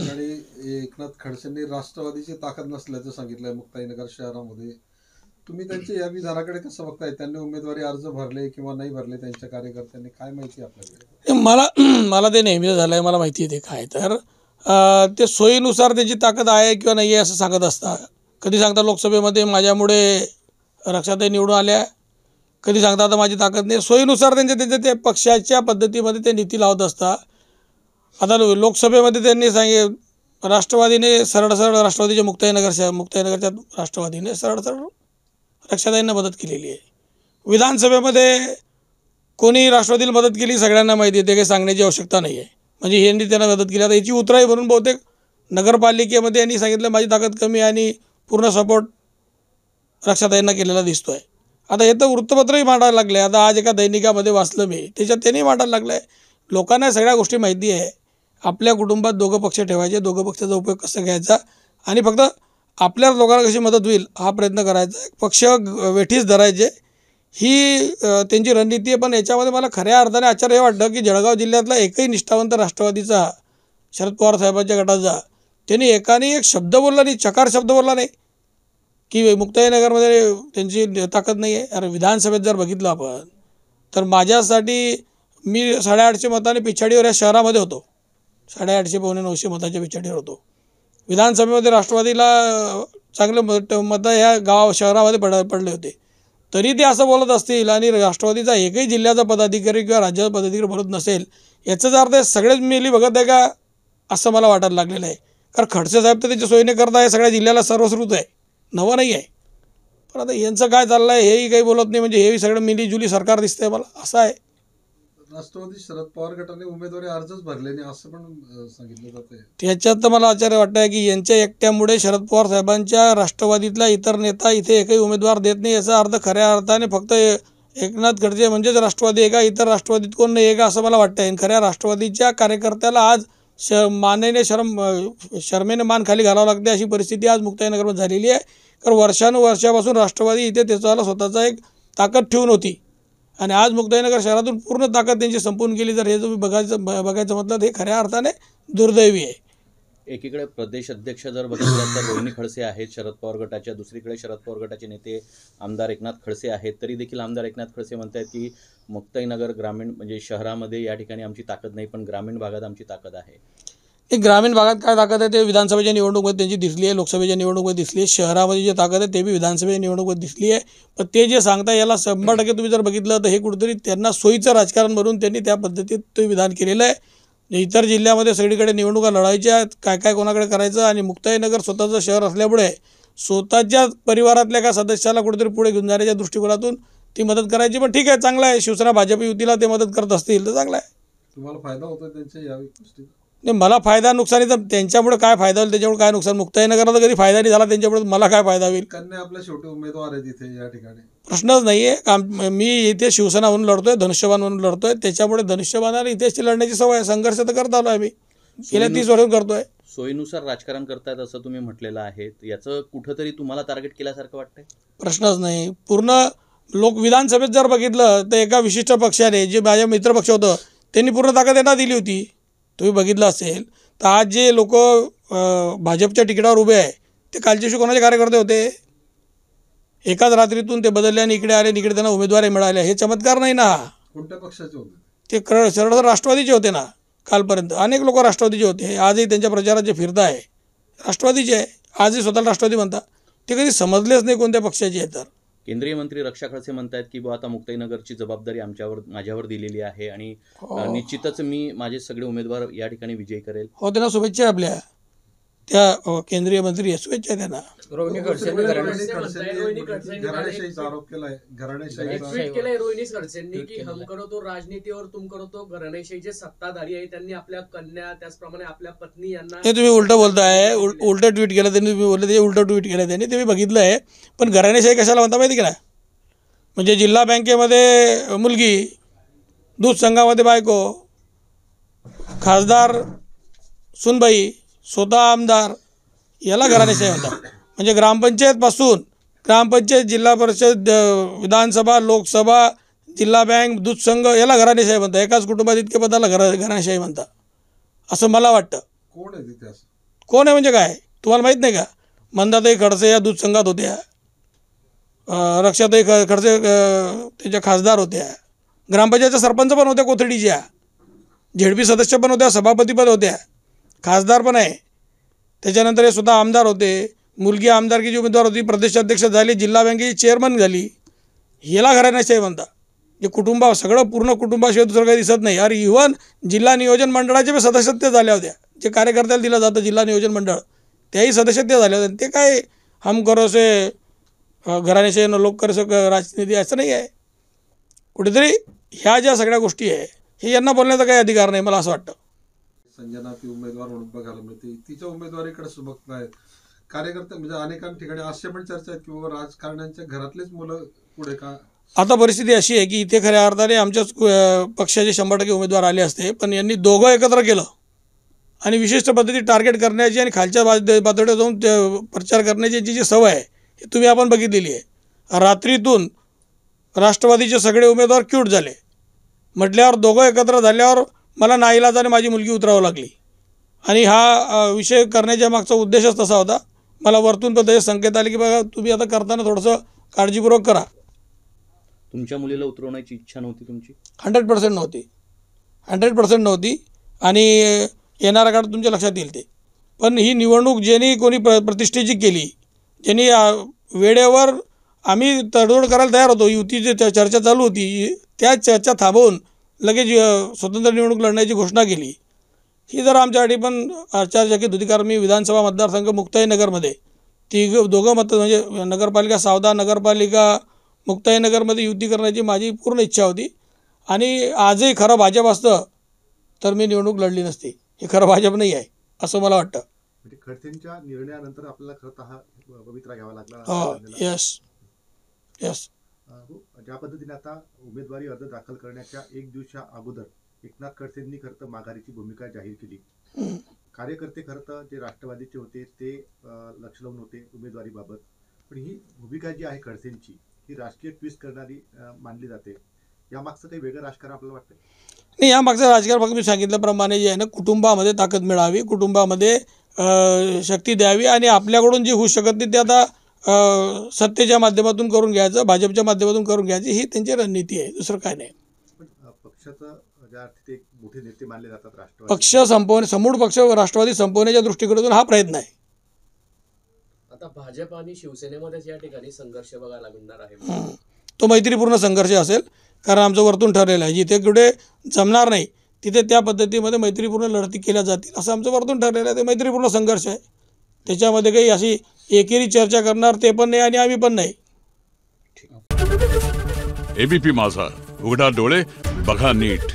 ठिकाणी एकनाथ खडसेंनी राष्ट्रवादीची ताकद नसल्याचं सांगितलंय मुक्ताईनगर शहरामध्ये. तुम्ही त्यांच्या या विधानाकडे कसं बघताय? त्यांनी उमेदवारी अर्ज भरले किंवा नाही भरले त्यांच्या कार्यकर्त्यांनी, काय माहिती आपल्याकडे? मला मला ते नेहमीच झालं आहे, मला माहिती आहे ते काय. तर ते सोयीनुसार त्याची ताकद आहे किंवा नाही आहे असं सांगत असतात. कधी सांगता लोकसभेमध्ये माझ्यामुळे रक्षाताई निवडून आल्या, कधी सांगता आता माझी ताकद नाही. सोयीनुसार त्यांच्या ते पक्षाच्या पद्धतीमध्ये ते नीती लावत असतात. आता लोकसभेमध्ये त्यांनी राष्ट्रवादीने सरळ राष्ट्रवादीच्या मुक्ताईनगरच्या राष्ट्रवादीने सरळ रक्षाताईंना मदत केलेली आहे. विधानसभेमध्ये कोणी राष्ट्रवादीला मदत केली सगळ्यांना माहिती आहे, ते काही सांगण्याची आवश्यकता नाही आहे. म्हणजे यांनी त्यांना मदत केली. आता याची उतराई म्हणून बहुतेक नगरपालिकेमध्ये यांनी सांगितलं माझी ताकद कमी आहे आणि पूर्ण सपोर्ट रक्षाताईंना केलेला दिसतो आहे. आता हे तर वृत्तपत्रही मांडायला लागले. आता आज एका दैनिकामध्ये वाचलं मी, त्याच्यात त्यांनी मांडायला लागलं आहे. लोकांना सगळ्या गोष्टी माहिती आहे. आपल्या कुटुंबात दोघं पक्ष ठेवायचे, दोघं पक्षाचा उपयोग कसा घ्यायचा आणि फक्त आपल्या लोकांना कशी मदत होईल हा प्रयत्न करायचा. पक्ष वेठीस धरायचे ही त्यांची रणनीती आहे. पण याच्यामध्ये मला खऱ्या अर्थाने आश्चर्य हे वाटतं की जळगाव जिल्ह्यातला एकही निष्ठावंत राष्ट्रवादीचा शरद पवार साहेबांच्या गटाचा त्यांनी एकाने एक शब्द बोलला नाही, चकार शब्द बोलला नाही की मुक्ताईनगरमध्ये त्यांची ताकद नाही आहे. अरे विधानसभेत जर बघितलं आपण तर माझ्यासाठी मी 850 मताने पिछाडीवर या शहरामध्ये होतो. 850 पावणे 900 मताच्या पिछाडीवर होतो. विधानसभेमध्ये राष्ट्रवादीला चांगले मतं ह्या शहरामध्ये पडले होते. तरी ते असं बोलत असतील आणि राष्ट्रवादीचा एकही जिल्ह्याचा पदाधिकारी किंवा राज्याचा पदाधिकारी बोलत नसेल, याचाच अर्थ सगळेच मिली बघत आहे का असं मला वाटायला लागलेलं आहे. कारण खडसे साहेब तर त्याच्या सोयीने करत आहे, सगळ्या जिल्ह्याला सर्वश्रुत आहे, नवं नाही आहे. पण आता यांचं काय चाललं आहे हेही काही बोलत नाही. म्हणजे हेही सगळं मिलीजुली सरकार दिसतंय मला, असं आहे. राष्ट्रवादी शरद पवार गटाने उमेदवारी अर्जच भरले नाही असं पण सांगितलं जाते. त्याच्यात तर मला आश्चर्य वाटतं आहे की यांच्या एकट्यामुळे शरद पवार साहेबांच्या राष्ट्रवादीतला इतर नेता इथे एकही उमेदवार देत नाही. याचा अर्थ खऱ्या अर्थाने फक्त एकनाथ खडसे म्हणजेच राष्ट्रवादी आहे का, इतर राष्ट्रवादीत कोण नाही आहे का असं मला वाटतं आहे. खऱ्या राष्ट्रवादीच्या कार्यकर्त्याला आज मानेने शर्मेने मान खाली घालावं लागते अशी परिस्थिती आज मुक्ताईनगरमध्ये झालेली आहे. कारण वर्षानुवर्षापासून राष्ट्रवादी इथे त्याचा स्वतःचा एक ताकद ठेवून होती आणि आज मुक्ताईनगर शहरातून पूर्ण ताकद त्यांची संपवून गेली. तर हे तुम्ही बघायचं म्हटलं हे खऱ्या अर्थाने दुर्दैवी आहे. एकीकडे प्रदेश अध्यक्ष जर बघितलं तर रोहिणी खडसे आहेत शरद पवार गटाच्या, दुसरीकडे शरद पवार गटाचे नेते आमदार एकनाथ खडसे आहेत. तरी देखील आमदार एकनाथ खडसे म्हणतात की मुक्ताईनगर ग्रामीण म्हणजे शहरामध्ये या ठिकाणी आमची ताकद नाही, पण ग्रामीण भागात आमची ताकद आहे. हे ग्रामीण भागात काय ताकद आहे ते विधानसभेच्या निवडणुकीमध्ये त्यांची दिसली आहे, लोकसभेच्या निवडणुकीमध्ये दिसली आहे. शहरामध्ये जे ताकद आहे ते बी विधानसभेच्या निवडणुकीमध्ये दिसली आहे. पण ते जे सांगता याला 100% तुम्ही जर बघितलं तर हे कुठेतरी त्यांना सोयीचं राजकारण म्हणून त्यांनी त्या पद्धतीत ते विधान केलेलं आहे. इतर जिल्ह्यामध्ये सगळीकडे निवडणुका लढायच्या, काय कोणाकडे करायचं आणि मुक्ताईनगर स्वतःचं शहर असल्यामुळे स्वतःच्या परिवारातल्या का सदस्याला कुठेतरी पुढे घेऊन जाण्याच्या दृष्टिकोनातून ती मदत करायची. पण ठीक आहे, चांगलं आहे. शिवसेना भाजप युतीला ते मदत करत असतील तर चांगलं आहे. तुम्हाला फायदा होतो त्यांच्या या गोष्टी? नाही, मला फायदा नुकसानी तर त्यांच्यामुळे काय फायदा होईल त्याच्यामुळे काय नुकसान. मुक्ताईनगरला तर कधी फायदा नाही झाला त्यांच्यामुळे, मला काय फायदा होईल? कन्या आपल्या शेवटी उमेदवार आहे तिथे या ठिकाणी, प्रश्नच नाही आहे. मी इथे शिवसेना म्हणून लढतोय, धनुष्यबाण म्हणून लढतोय. त्याच्यामुळे धनुष्यबाणाला इथेच लढण्याची सवय आहे. संघर्ष तर करत आलो आहे मी, गेल्या 30 वर्ष करतोय. सोयीनुसार राजकारण करतायत असं तुम्ही म्हटलेलं आहे. याचं कुठंतरी तुम्हाला टार्गेट केल्यासारखं वाटतंय? प्रश्नच नाही. पूर्ण विधानसभेत जर बघितलं तर एका विशिष्ट पक्षाने जे माझ्या मित्र पक्ष होतं त्यांनी पूर्ण ताकद त्यांना दिली होती. तुम्ही बघितलं असेल तर आज जे लोक भाजपच्या तिकिटावर उभे आहे ते कालच्या दिवशी कोणाचे कार्यकर्ते होते? एकाच रात्रीतून ते बदलले आणि इकडे आले आणि इकडे त्यांना उमेदवारी मिळाल्या. हे चमत्कार नाही ना. कोणत्या पक्षाचे होते ते? सरळ राष्ट्रवादीचे होते ना. कालपर्यंत अनेक लोक राष्ट्रवादीचे होते. आजही त्यांच्या प्रचारात जे फिरत आहे राष्ट्रवादीचे आहे. आजही स्वतःला राष्ट्रवादी म्हणतात. ते कधी समजलेच नाही कोणत्या पक्षाचे आहे. तर केंद्रीय मंत्री रक्षा खडसे म्हणतात की बुवा आता मुक्ताईनगरची जबाबदारी माझ्यावर दिलेली आहे आणि निश्चितच मी माझे सगळे उमेदवार या ठिकाणी विजयी करेल. हो, त्यांना शुभेच्छा आहे. आपल्या त्या केंद्रीय मंत्री शुभेच्छा आहे त्यांना. रोहिणी खडसेंनी घराणेशाहीचा आरोप केलाय. ट्वीट केलंय रोहिणी खडसेंनी की हम करो तो राजनीती और तुम करो तो घराणेशाहीचे सत्ताधारी आहे. त्यांनी आपल्या कन्या त्याचप्रमाणे आपल्या पत्नी यांना हे तुम्ही उलटं बोलताय. उलटं ट्विट केलं त्यांनी. तुम्ही बोलले ते उलटं ट्विट केलं त्यांनी, ते मी बघितलं आहे. पण घराणेशाही कशाला म्हणता माहिती का? म्हणजे जिल्हा बँकेमध्ये मुलगी, दूध संघामध्ये बायको, खासदार सुनबाई, स्वतः आमदार, याला घराणेशाही म्हणतात. म्हणजे ग्रामपंचायतपासून ग्रामपंचायत, जिल्हा परिषद, विधानसभा, लोकसभा, जिल्हा बँक, दूध संघ, याला घराणेशाही म्हणतात. एकाच कुटुंबात इतके पदाला घराणेशाही म्हणतात असं मला वाटतं. कोण आहे तिथे असं? कोण आहे म्हणजे काय तुम्हाला माहीत नाही का? मंदाताई खडसे या दूध संघात होत्या, रक्षाताई खडसे त्याच्या खासदार होत्या, ग्रामपंचायतच्या सरपंच पण होत्या कोथळीच्या, झेडपी सदस्य पण होत्या, सभापती पण होत्या, खासदार पण आहे. त्याच्यानंतर हे सुद्धा आमदार होते. मुलगी आमदारकीची उमेदवार होती, प्रदेशाध्यक्ष झाली, जिल्हा बँकेची चेअरमन झाली. हिला घराण्याशाही म्हणता. जे कुटुंबा सगळं पूर्ण कुटुंबाशिवाय दुसरं काही दिसत नाही. अरे इव्हन जिल्हा नियोजन मंडळाचे बी सदस्यत्व झाल्या होत्या. जे कार्यकर्त्याला दिलं जातं जिल्हा नियोजन मंडळ, त्याही सदस्यत्व झाले होते. ते काय हम करोसे घराण्याशाही न लोक करसे राजनीती असं नाही आहे. कुठेतरी ह्या ज्या सगळ्या गोष्टी आहे हे यांना बोलण्याचा काही अधिकार नाही मला असं वाटतं. संजना ती उमेदवार म्हणून बघायला मिळते, तिच्या उमेदवारीकडे बघत आहेत कार्यकर्ते. म्हणजे अनेकां ठिकाणी अशा पण चर्चा आहेत की बाबा राजकारण्यांच्या घरातलेच मुलं पुढे का. आता परिस्थिती अशी आहे की इथे खऱ्या अर्थाने आमच्याच पक्षाचे 100% उमेदवार आले असते, पण यांनी दोघं एकत्र केलं आणि विशिष्ट पद्धती टार्गेट करण्याची आणि खालच्या पातळीवर जाऊन प्रचार करण्याची जी सवय आहे हे तुम्ही आपण बघितलेली आहे. रात्रीतून राष्ट्रवादीचे सगळे उमेदवार क्यूट झाले म्हटल्यावर दोघं एकत्र झाल्यावर मला नाईलाजाने माझी मुलगी उतरावं लागली. आणि हा विषय करण्याच्या मागचा उद्देशच तसा होता. मला वरतून पण त्याचे संकेत आले की बघा तुम्ही आता करताना थोडंसं काळजीपूर्वक करा. तुमच्या मुलीला उतरवण्याची इच्छा नव्हती तुमची? 100% नव्हती, 100% नव्हती. आणि येणाऱ्या काळात तुमच्या लक्षात येईल ते. पण ही निवडणूक ज्यांनी कोणी प्रतिष्ठेची केली, ज्यांनी वेळेवर आम्ही तडजोड करायला तयार होतो, युतीची चर्चा चालू होती, त्या चर्चा थांबवून लगेच स्वतंत्र निवडणूक लढण्याची घोषणा केली. ही जर आमच्यासाठी पण आश्चर्यचकित होती. कारण मी विधानसभा मतदारसंघ मुक्ताईनगरमध्ये दोघं म्हणजे नगरपालिका सावदा, नगरपालिका मुक्ताईनगरमध्ये युती करण्याची माझी पूर्ण इच्छा होती. आणि आजही खरं भाजप असतं तर मी निवडणूक लढली नसती. हे खरं भाजप नाही आहे असं मला वाटतं. म्हणजे खडसेंच्या निर्णयानंतर आपल्याला खरं हा पवित्रा घ्यावा लागला. हो, यस. ज्या पद्धतीने आता उमेदवारी अर्ज दाखल करण्याच्या एक दिवसा अगोदर एकनाथ खडसेंनी खरं तर माघारीची भूमिका जाहीर केली. कार्यकर्ते खरं तर जे राष्ट्रवादीचे होते ते लक्ष लावून होते उमेदवारीबाबत. पण ही भूमिका जी आहे खडसेंची ही राजकीय ट्विस्ट करणारी मानली जाते. यामागचं काही वेगळं राजकारण आपल्याला वाटतं? नाही, यामागचं राजकारण फक्त मी सांगितल्याप्रमाणे जे आहे ना, कुटुंबामध्ये ताकद मिळावी, कुटुंबामध्ये शक्ती द्यावी आणि आपल्याकडून जी होऊ शकत नाही ते आता सत्तेच्या माध्यमातून करून घ्यायचं, भाजपच्या माध्यमातून करून घ्यायची, ही त्यांची रणनीती आहे, दुसरं काय नाही. पण पक्षाचं ज्या अर्थी ते मोठे नेते मानले जातात राष्ट्रवादी, पक्ष समूळ पक्ष राष्ट्रवादी संपवण्याच्या दृष्टिकोनातून हा प्रयत्न आहे. आता भाजप आणि शिवसेनेमध्येच या ठिकाणी संघर्ष बघायला मिळणार आहे. तो मैत्रीपूर्ण संघर्ष असेल, कारण आमचं वरतून ठरलेलं आहे जिथे कुठे जमणार नाही तिथे त्या पद्धतीमध्ये मैत्रीपूर्ण लढती केल्या जातील असं आमचं वरतून ठरलेलं आहे. ते मैत्रीपूर्ण संघर्ष आहे, त्याच्यामध्ये काही अशी एकेरी चर्चा करणार ते पण नाही आणि आम्ही पण नाही. एबीपी माझा, उघडा डोळे बघा नीट.